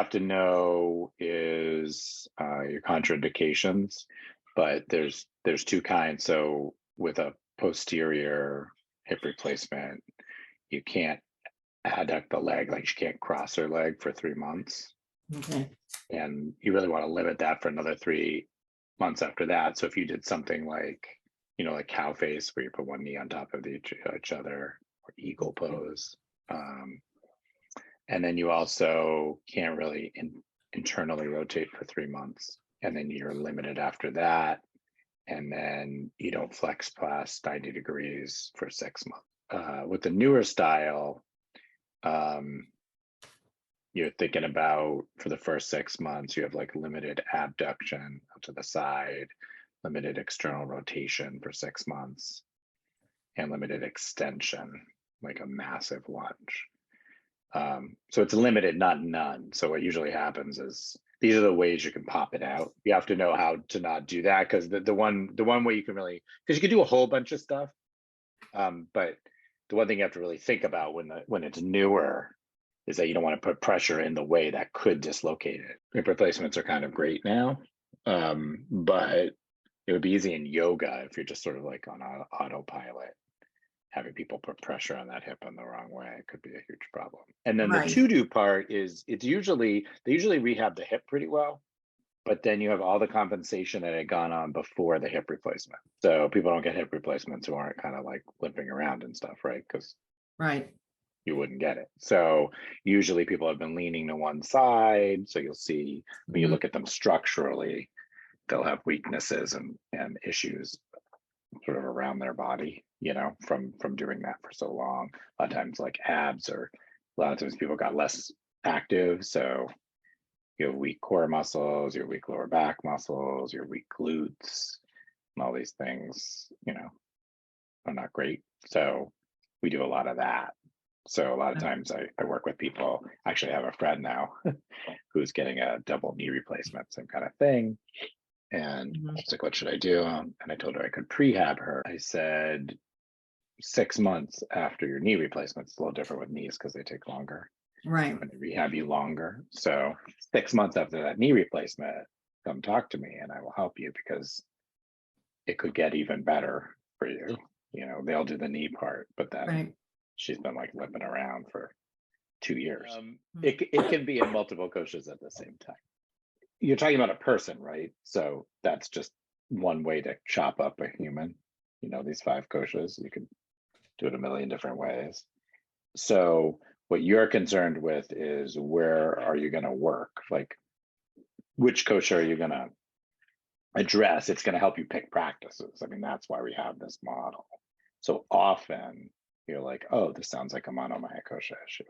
have to know is your contraindications, but there's two kinds. So with a posterior hip replacement, you can't adduct the leg, like you can't cross her leg for 3 months. Okay. And you really want to limit that for another 3 months after that. So if you did something like, like cow face, where you put one knee on top of each other, or eagle pose, and then you also can't really internally rotate for 3 months, and then you're limited after that, and then you don't flex past 90 degrees for 6 months. With the newer style, you're thinking about, for the first 6 months, you have like limited abduction to the side, limited external rotation for 6 months, and limited extension, like a massive lunge. So it's limited, not none. So what usually happens is these are the ways you can pop it out. You have to know how to not do that, because the one way you can really, because you can do a whole bunch of stuff, but the one thing you have to really think about when it's newer is that you don't want to put pressure in the way that could dislocate it. Hip replacements are kind of great now, but it would be easy in yoga if you're just sort of like on autopilot. Having people put pressure on that hip in the wrong way could be a huge problem. And then the Right. to-do part is they usually rehab the hip pretty well, but then you have all the compensation that had gone on before the hip replacement. So people don't get hip replacements who aren't kind of like limping around and stuff, right? Because Right. you wouldn't get it. So usually people have been leaning to one side. So you'll see when you look at them structurally, they'll have weaknesses and issues sort of around their body, from doing that for so long. A lot of times, like abs, or a lot of times people got less active. So you have weak core muscles, your weak lower back muscles, your weak glutes, and all these things, are not great. So we do a lot of that. So a lot of times I work with people. I actually have a friend now who's getting a double knee replacement, same kind of thing. And I was like, what should I do? And I told her I could prehab her. I said, 6 months after your knee replacement. It's a little different with knees because they take longer. Right. When they rehab you longer. So 6 months after that knee replacement, come talk to me and I will help you, because it could get even better for you. They'll do the knee part, but then Right. she's been like limping around for 2 years. It can be in multiple koshas at the same time. You're talking about a person, right? So that's just one way to chop up a human. These 5 koshas, you could do it a million different ways. So what you're concerned with is, where are you going to work? Like, which kosha are you going to address? It's going to help you pick practices. I mean, that's why we have this model. So often you're like, oh, this sounds like a monomaya kosha issue.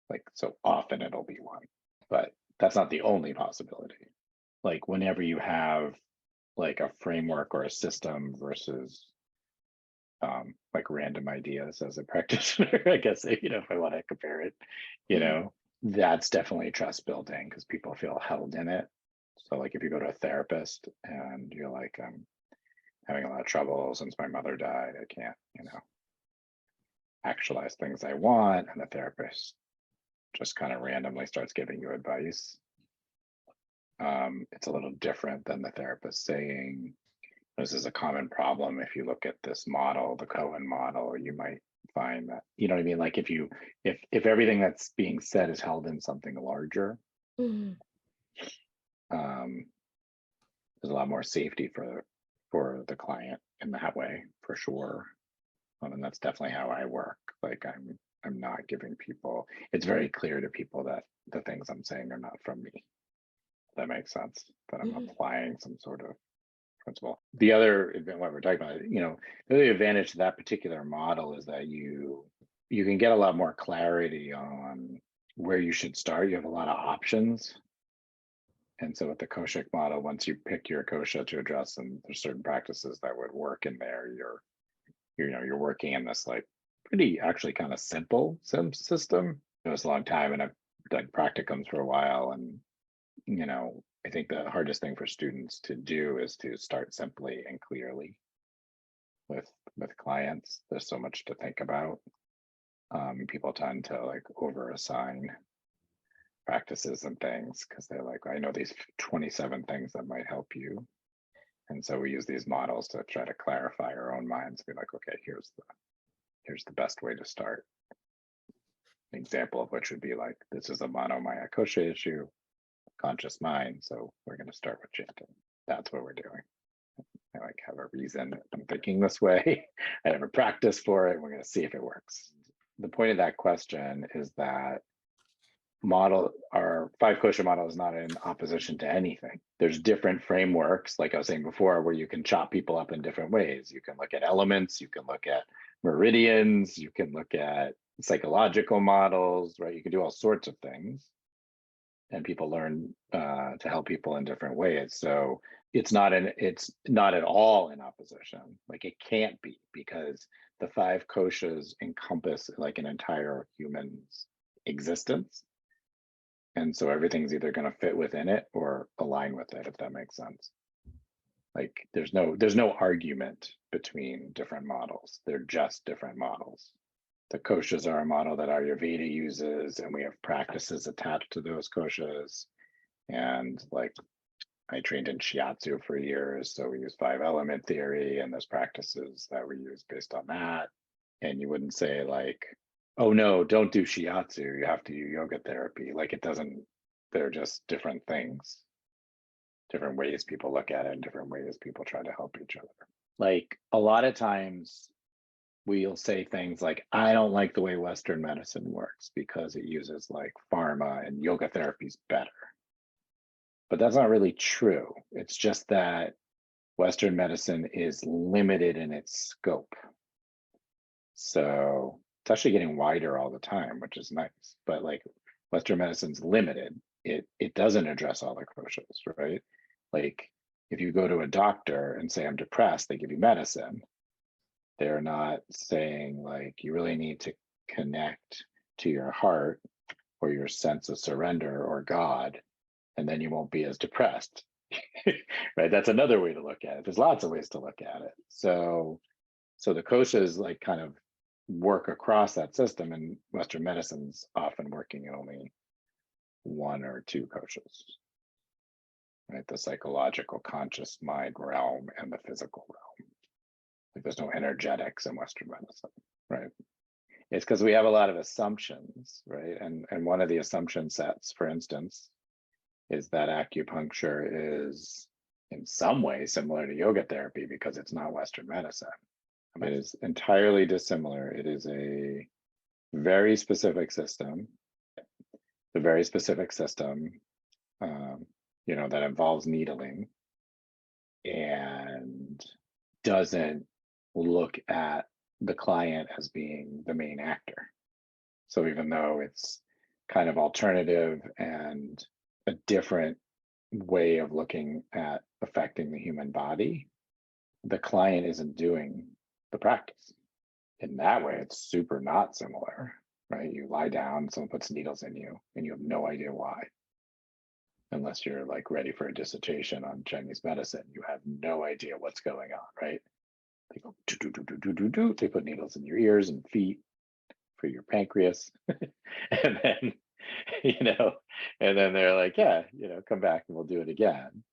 Like, so often it'll be one, but that's not the only possibility. Like, whenever you have like a framework or a system versus like random ideas as a practitioner, I guess, if I want to compare it, that's definitely trust building, because people feel held in it. So like if you go to a therapist and you're like, I'm having a lot of trouble since my mother died, I can't, actualize things I want, and the therapist just kind of randomly starts giving you advice. It's a little different than the therapist saying, this is a common problem. If you look at this model, the Cohen model, you might find that, you know what I mean? Like if everything that's being said is held in something larger, there's a lot more safety for the client in that way, for sure. And that's definitely how I work. Like I'm not giving people, it's very clear to people that the things I'm saying are not from me. That makes sense, that I'm applying some sort of principle. The other event, what we're talking about, the other advantage to that particular model is that you can get a lot more clarity on where you should start. You have a lot of options. And so with the koshic model, once you pick your kosha to address, and there's certain practices that would work in there, you're working in this like pretty actually kind of simple system. It was a long time, and I've done practicums for a while, and I think the hardest thing for students to do is to start simply and clearly with clients. There's so much to think about. People tend to like over assign practices and things because they're like, I know these 27 things that might help you. And so we use these models to try to clarify our own minds, be like, okay, here's the best way to start. An example of which would be like, this is a monomaya kosha issue, conscious mind. So we're going to start with chanting. That's what we're doing. I like have a reason I'm thinking this way. I have a practice for it. We're going to see if it works. The point of that question is that our 5 kosha model is not in opposition to anything. There's different frameworks, like I was saying before, where you can chop people up in different ways. You can look at elements, you can look at meridians, you can look at psychological models, right? You can do all sorts of things, and people learn to help people in different ways. So it's not at all in opposition. Like it can't be, because the 5 koshas encompass like an entire human's existence. And so everything's either going to fit within it or align with it, if that makes sense. Like there's no argument between different models. They're just different models. The koshas are a model that Ayurveda uses, and we have practices attached to those koshas. And like I trained in shiatsu for years, so we use 5 element theory, and there's practices that we use based on that. And you wouldn't say like, oh no, don't do shiatsu, you have to do yoga therapy. Like it doesn't, they're just different things, different ways people look at it, and different ways people try to help each other. Like a lot of times we'll say things like, I don't like the way Western medicine works because it uses like pharma and yoga therapy is better. But that's not really true. It's just that Western medicine is limited in its scope. So it's actually getting wider all the time, which is nice. But like Western medicine's limited. It doesn't address all the koshas, right? Like if you go to a doctor and say, I'm depressed, they give you medicine. They're not saying like, you really need to connect to your heart or your sense of surrender or God, and then you won't be as depressed, right? That's another way to look at it. There's lots of ways to look at it. So the koshas like kind of work across that system, and Western medicine's often working in only 1 or 2 koshas, right? The psychological conscious mind realm and the physical realm. Like there's no energetics in Western medicine, right? It's because we have a lot of assumptions, right? And one of the assumption sets, for instance, is that acupuncture is in some way similar to yoga therapy because it's not Western medicine. It is entirely dissimilar. It is a very specific system. The very specific system, that involves needling and doesn't look at the client as being the main actor. So even though it's kind of alternative and a different way of looking at affecting the human body, the client isn't doing the practice. In that way, it's super not similar, right? You lie down, someone puts needles in you, and you have no idea why. Unless you're like ready for a dissertation on Chinese medicine, you have no idea what's going on, right? They go do do do do do do do. They put needles in your ears and feet for your pancreas, and then and then they're like, yeah, come back and we'll do it again.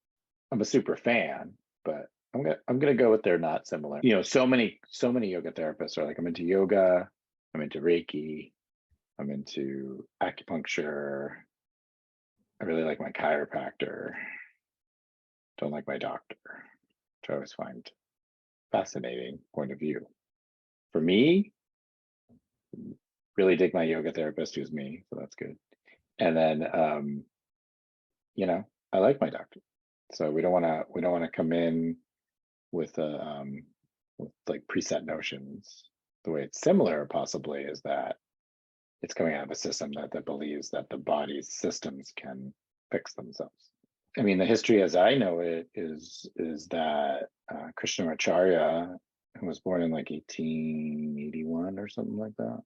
I'm a super fan, but I'm gonna go with they're not similar. So many yoga therapists are like, I'm into yoga, I'm into Reiki, I'm into acupuncture. I really like my chiropractor. Don't like my doctor, which I always find fascinating point of view. For me, really dig my yoga therapist, who's me, so that's good. And then I like my doctor. So we don't want to come in with like preset notions. The way it's similar possibly is that it's coming out of a system that believes that the body's systems can fix themselves. I mean, the history as I know it is that Krishnamacharya, who was born in like 1881 or something like that,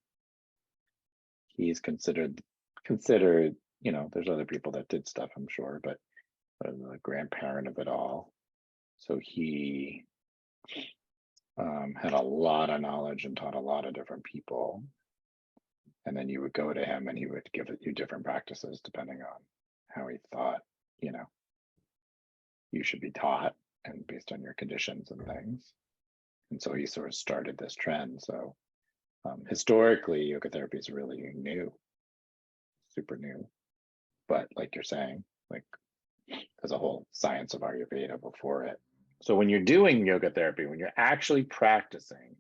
he's considered, there's other people that did stuff, I'm sure, but the grandparent of it all. So he had a lot of knowledge and taught a lot of different people. And then you would go to him and he would give you different practices depending on how he thought, you know, you should be taught and based on your conditions and things. And so he sort of started this trend. So historically, yoga therapy is really new, super new. But like you're saying, like there's a whole science of Ayurveda before it. So when you're doing yoga therapy, when you're actually practicing,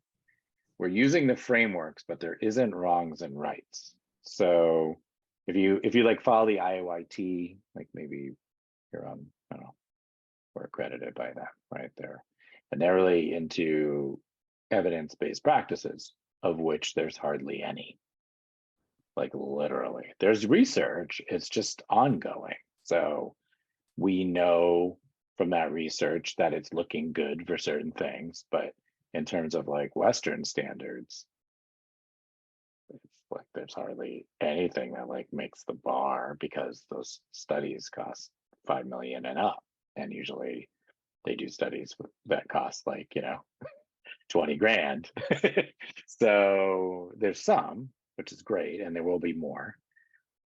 we're using the frameworks, but there isn't wrongs and rights. So if you like follow the IOIT, like maybe you're on, I don't know, we're accredited by that right there. And they're really into evidence-based practices, of which there's hardly any. Like literally. There's research, it's just ongoing. So we know from that research that it's looking good for certain things, but in terms of like Western standards, it's like there's hardly anything that like makes the bar, because those studies cost 5 million and up, and usually they do studies that cost like, you know, 20 grand. So there's some, which is great, and there will be more.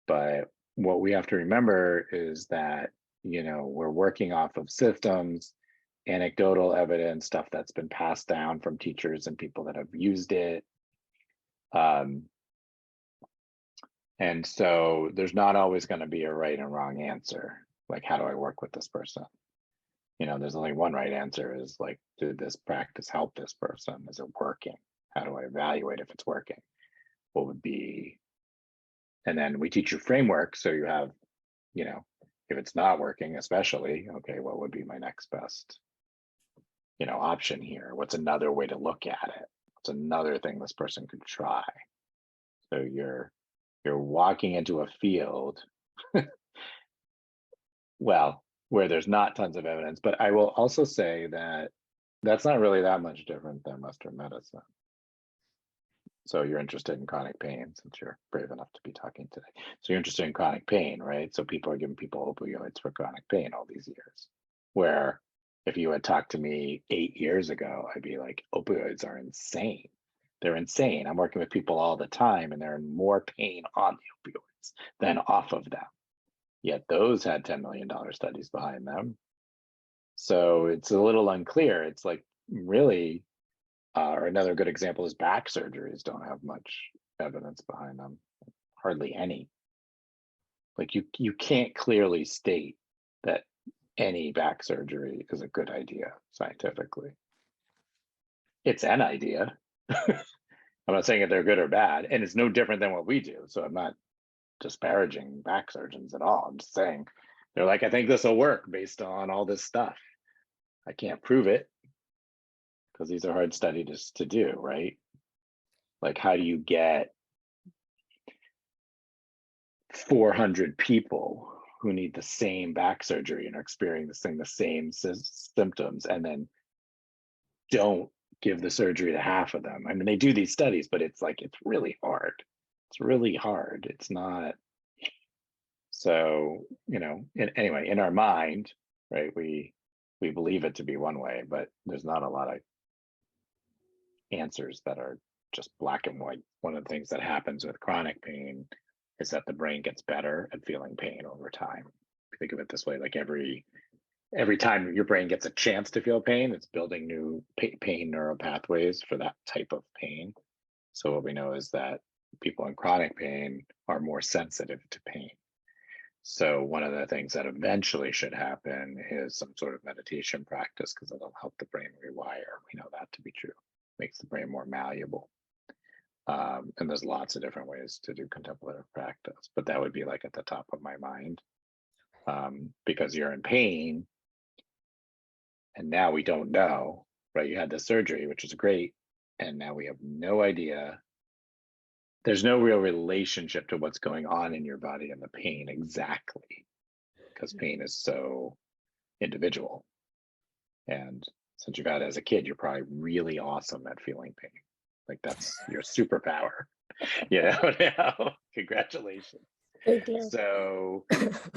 But what we have to remember is that, you know, we're working off of systems, anecdotal evidence, stuff that's been passed down from teachers and people that have used it. And so there's not always going to be a right and wrong answer. Like, how do I work with this person? You know, there's only one right answer, is like, did this practice help this person? Is it working? How do I evaluate if it's working? What would be, and then we teach you framework. So you have, you know, if it's not working, especially, okay, what would be my next best, you know, option here? What's another way to look at it? What's another thing this person could try? So you're walking into a field, well, where there's not tons of evidence. But I will also say that that's not really that much different than Western medicine. So you're interested in chronic pain, since you're brave enough to be talking today. So you're interested in chronic pain, right? So people are giving people opioids for chronic pain all these years. Where if you had talked to me 8 years ago, I'd be like, opioids are insane. They're insane. I'm working with people all the time and they're in more pain on the opioids than off of them. Yet those had $10 million studies behind them. So it's a little unclear. It's like really, or another good example is back surgeries don't have much evidence behind them, hardly any. Like you can't clearly state that any back surgery is a good idea scientifically. It's an idea. I'm not saying that they're good or bad, and it's no different than what we do. So I'm not disparaging back surgeons at all. I'm just saying they're like, I think this will work based on all this stuff. I can't prove it because these are hard studies to do, right? Like, how do you get 400 people who need the same back surgery and are experiencing the same symptoms, and then don't give the surgery to half of them? I mean, they do these studies, but it's like, it's really hard. It's really hard. It's not. So, you know, anyway, in our mind, right, we believe it to be one way, but there's not a lot of answers that are just black and white. One of the things that happens with chronic pain is that the brain gets better at feeling pain over time. Think of it this way, like every time your brain gets a chance to feel pain, it's building new pain neural pathways for that type of pain. So what we know is that people in chronic pain are more sensitive to pain. So one of the things that eventually should happen is some sort of meditation practice, because it'll help the brain rewire. We know that to be true. Makes the brain more malleable. And there's lots of different ways to do contemplative practice, but that would be like at the top of my mind, because you're in pain and now we don't know, right? You had the surgery, which is great, and now we have no idea. There's no real relationship to what's going on in your body and the pain exactly, because pain is so individual. And since you've had it as a kid, you're probably really awesome at feeling pain. Like that's your superpower, you know, now, congratulations. Thank you. So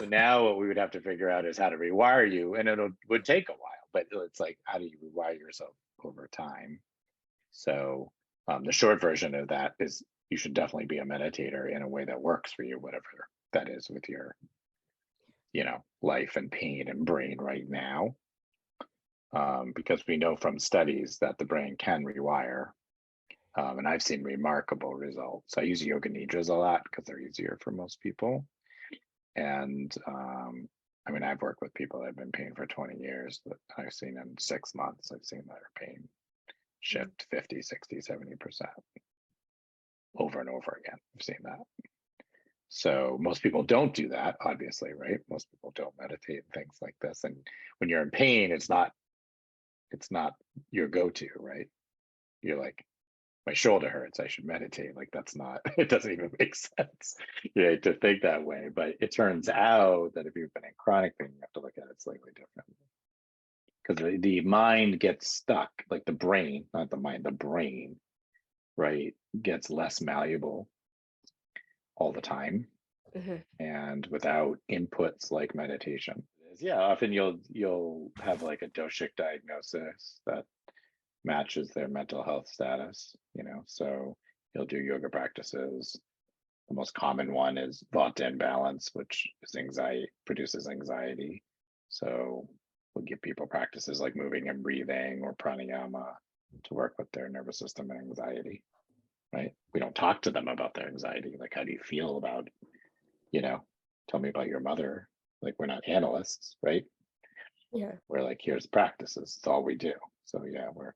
now what we would have to figure out is how to rewire you, and it would take a while, but it's like, how do you rewire yourself over time? So the short version of that is you should definitely be a meditator in a way that works for you, whatever that is with your, life and pain and brain right now. Because we know from studies that the brain can rewire. And I've seen remarkable results. I use yoga nidras a lot because they're easier for most people. And I mean, I've worked with people that have been in pain for 20 years that I've seen in 6 months, I've seen their pain shift 50, 60, 70% over and over again. I've seen that. So most people don't do that, obviously, right? Most people don't meditate and things like this. And when you're in pain, it's not your go-to, right? You're like, my shoulder hurts, I should meditate. Like, that's not, it doesn't even make sense, to think that way. But it turns out that if you've been in chronic pain, you have to look at it slightly differently. Because the mind gets stuck, like the brain, not the mind, the brain, right, gets less malleable all the time. And without inputs like meditation. Yeah, often you'll have like a doshic diagnosis that matches their mental health status, so you'll do yoga practices. The most common one is vata imbalance, which is produces anxiety. So we'll give people practices like moving and breathing or pranayama to work with their nervous system and anxiety, right? We don't talk to them about their anxiety. Like, how do you feel about, tell me about your mother. Like, we're not analysts, right? Yeah. We're like, here's practices. It's all we do. So yeah, we're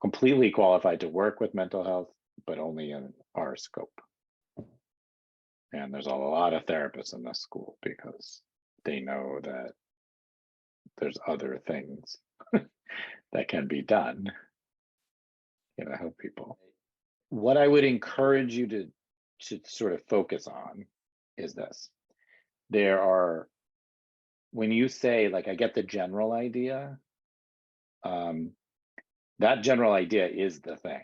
completely qualified to work with mental health, but only in our scope. And there's a lot of therapists in this school because they know that there's other things that can be done, to help people. What I would encourage you to sort of focus on is this. When you say, like, I get the general idea, that general idea is the thing.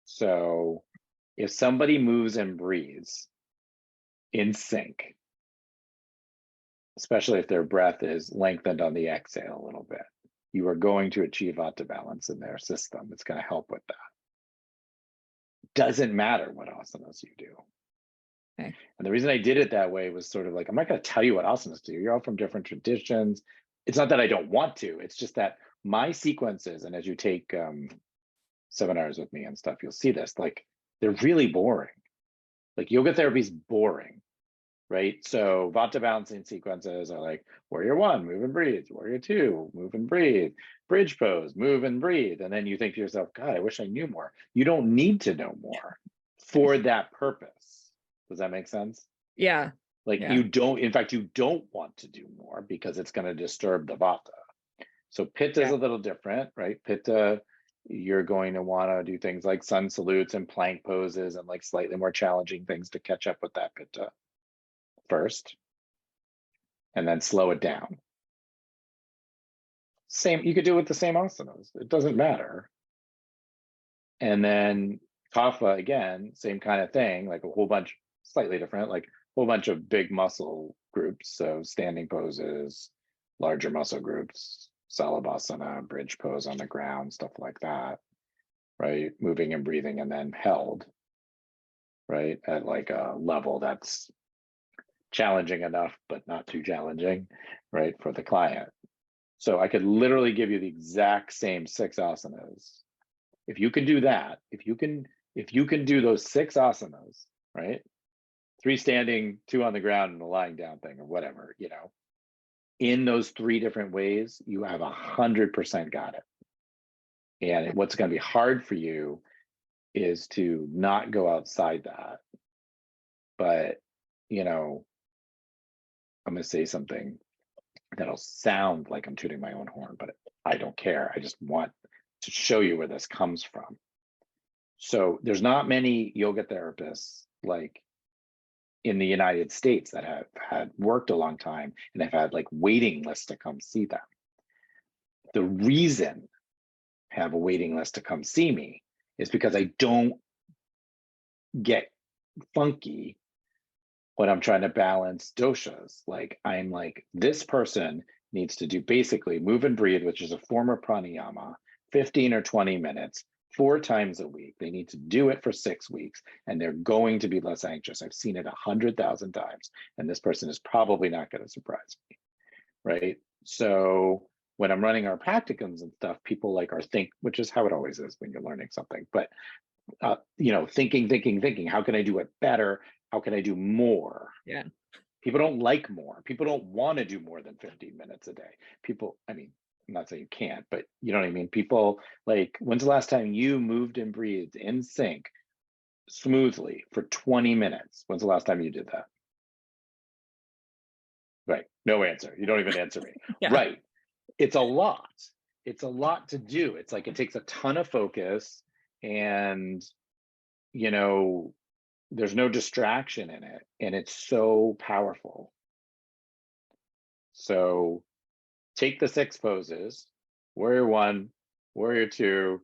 So if somebody moves and breathes in sync, especially if their breath is lengthened on the exhale a little bit, you are going to achieve vata balance in their system. It's going to help with that. Doesn't matter what asanas you do. Okay. And the reason I did it that way was sort of like, I'm not going to tell you what asanas do. You're all from different traditions. It's not that I don't want to. It's just that my sequences, and as you take seminars with me and stuff, you'll see this, like, they're really boring. Like, yoga therapy is boring, right? So vata balancing sequences are like warrior 1, move and breathe, warrior 2, move and breathe, bridge pose, move and breathe. And then you think to yourself, God, I wish I knew more. You don't need to know more for that purpose. Does that make sense? Yeah. Like, you don't want to do more because it's going to disturb the vata. So pitta is a little different, right? Pitta, you're going to want to do things like sun salutes and plank poses and like slightly more challenging things to catch up with that pitta first, and then slow it down. You could do it with the same asanas. It doesn't matter. And then kapha, again, same kind of thing, like a whole bunch, slightly different, like a whole bunch of big muscle groups. So standing poses, larger muscle groups, salabhasana, bridge pose on the ground, stuff like that, right? Moving and breathing and then held, right? At like a level that's challenging enough, but not too challenging, right? For the client. So I could literally give you the exact same 6 asanas. If you can do that, if you can do those 6 asanas, right? 3 standing, 2 on the ground, and a lying down thing, or whatever, in those 3 different ways, you have 100% got it. And what's going to be hard for you is to not go outside that. But, I'm going to say something that'll sound like I'm tooting my own horn, but I don't care. I just want to show you where this comes from. So there's not many yoga therapists like in the United States that have had worked a long time and have had like waiting lists to come see them. The reason I have a waiting list to come see me is because I don't get funky when I'm trying to balance doshas. Like, I'm like, this person needs to do basically move and breathe, which is a form of pranayama, 15 or 20 minutes 4 times a week. They need to do it for 6 weeks, and they're going to be less anxious. I've seen it 100,000 times, and this person is probably not going to surprise me, right? So when I'm running our practicums and stuff, people like are which is how it always is when you're learning something, but thinking, how can I do it better? How can I do more? Yeah. People don't like more. People don't want to do more than 15 minutes a day. People, I mean, I'm not saying you can't, but you know what I mean? People like, when's the last time you moved and breathed in sync smoothly for 20 minutes? When's the last time you did that? Right. No answer. You don't even answer me. Yeah. Right. It's a lot. It's a lot to do. It's like it takes a ton of focus, and there's no distraction in it, and it's so powerful. So take the 6 poses: warrior 1, warrior 2,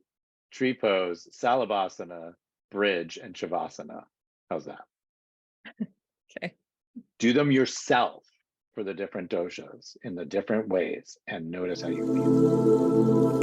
tree pose, salabhasana, bridge, and shavasana. How's that? Okay. Do them yourself for the different doshas in the different ways, and notice how you feel.